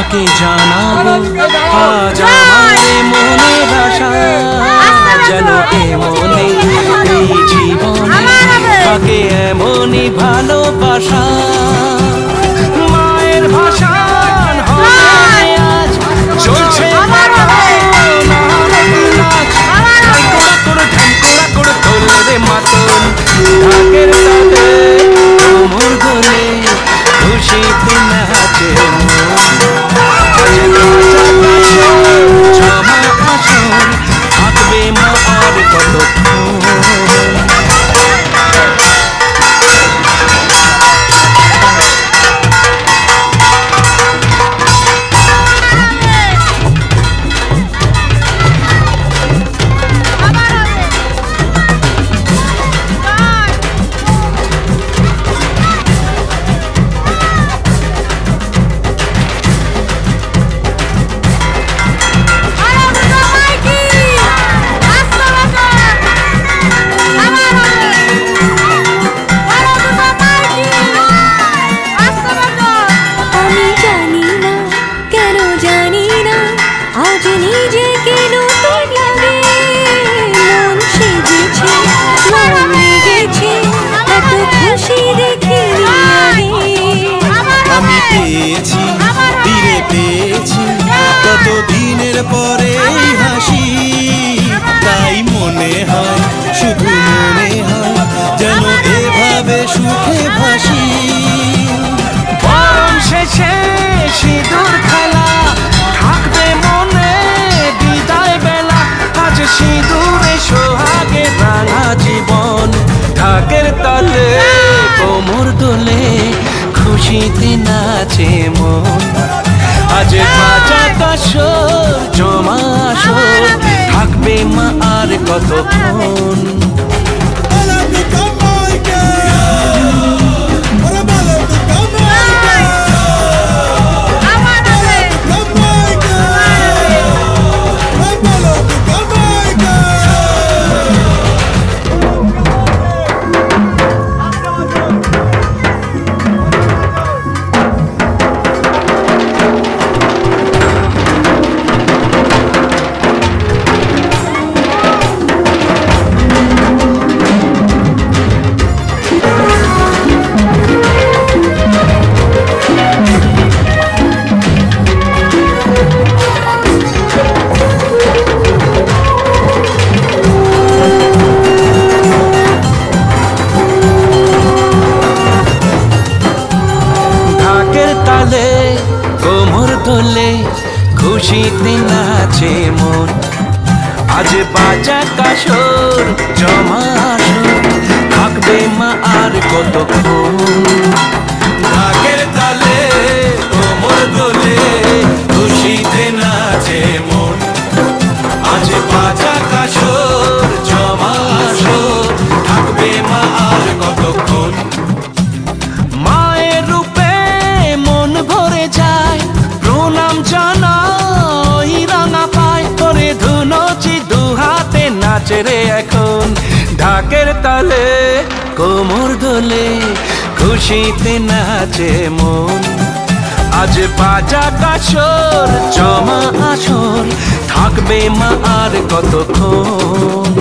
মাকে জানাবো আজ আমারে মনের আশা যেন এমনি এই জীবনে থাকে এমনই ভালোবাসা মায়ের ভাষান হবে আজ চলছে মাতন ঢাকের তালে কোমর দোলে খুশিতে নাচে জমা আসন থাকবে মা আর কতক্ষণ কতদিনের পরে হাসি তাই মনে হয় শুধু মনে হয় যেন এভাবে সুখে ভাসি বরং শেষে সিঁদুর খেলা থাকবে মনে বিদায় বেলা আজ সিঁদুরে সোহাগে রাঙা জীবন ঢাকের তালে কোমর দোলে খুশিতে নাচে মন আজ বাজা কাশর জমা আসর থাকবে মা আর কতক্ষণ কোমর দোলে খুশিতে নাচে মন আজ বাজা কাশর জমা আসর থাকবে মা আর কতক্ষণ ঢাকের তালে কোমর দোলে খুশিতে নাচে মন আজ বাজা কাশর জমা আসর থাকবে মা আর কতক্ষণ মায়ের রূপে মন ভরে যায় প্রণাম জানাই রাঙা পায় করে ধুনচি দুহাতে নাচে রে এখন ঢাকের তালে কোমর দোলে খুশিতে নাচে মন আজ বাজা কাশর জমা আসর থাকবে মা আর কতক্ষণ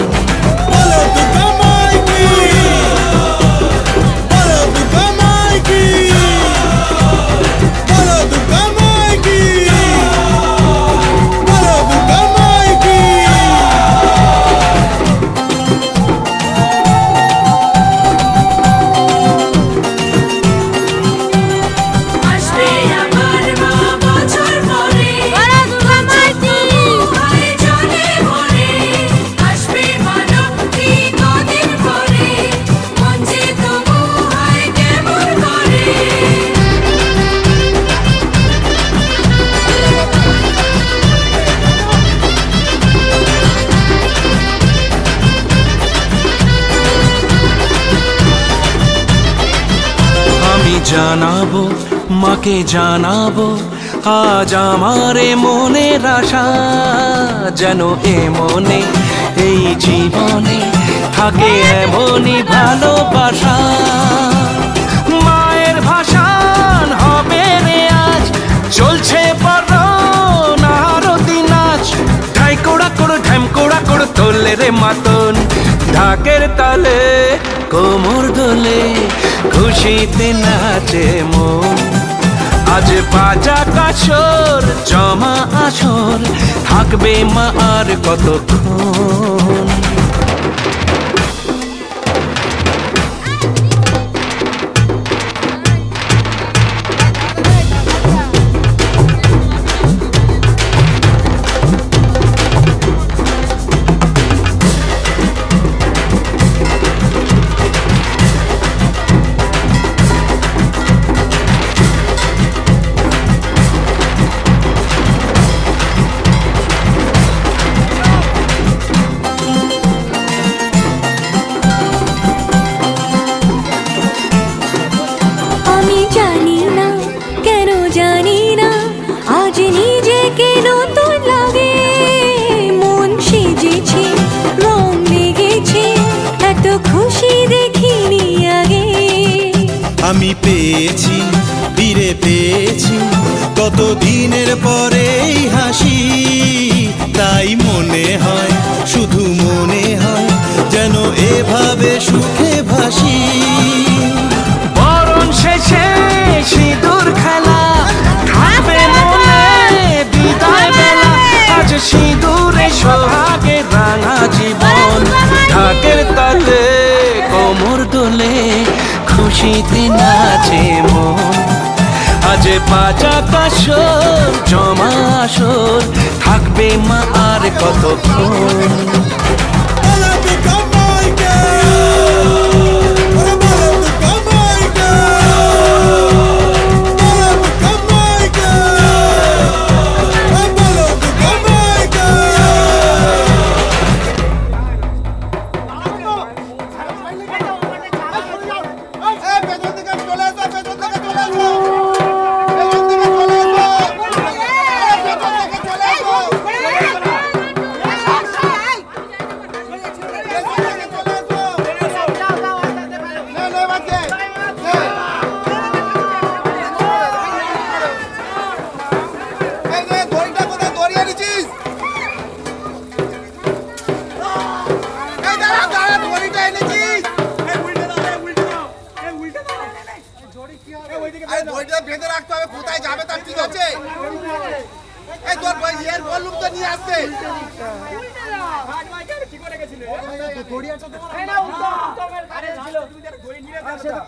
জানাবো মাকে জানাবো আজ আমারে মনের আশা যেন এমনে এই জীবনে থাকে এমনই ভালোবাসা মায়ের ভাষান হবে রে আজ চলছে নাচে মাতন, ঢাকের তালে কোমর দোলে, খুশিতে নাচে মন। আজ বাজা কাসর জমা আসর, থাকবে মা আর কতক্ষণ। আমি পেয়েছি, ফিরে পেয়েছি কত দিনের পরে হাসি, তাই মনে হয়, শুধু মনে হয় যেন এভাবে সুখে ভাসি। বরণ শেষে সিঁদুর খেলা, থাকবে মনে বিদায় বেলা, আজ সিঁদুরে সোহাগে রাঙা জীবন। ঢাকের তালে কোমর দোলে, খুশিতে নাচে মন। আজ বাজা কাসর জমা আসর, থাকবে মা আর কতক্ষণ। বেঁধে রাখতে হবে, কোথায় যাবে তার ঠিক আছে। এই তোর ভাই এর ভলিউম তো নিয়ে আসছে।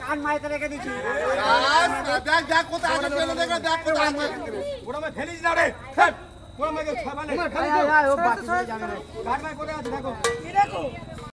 কান মাইতে রেখে দিচ্ছি। দেখ দেখ কোথায় আছে, ফেলে দেখ দেখ কোথায় আছে। ওটা মে ফেলিস না রে। ওটা মে ছাবালে। ও বাকি যাবে না। কান মাই কোথায় আছে দেখো। কি দেখো?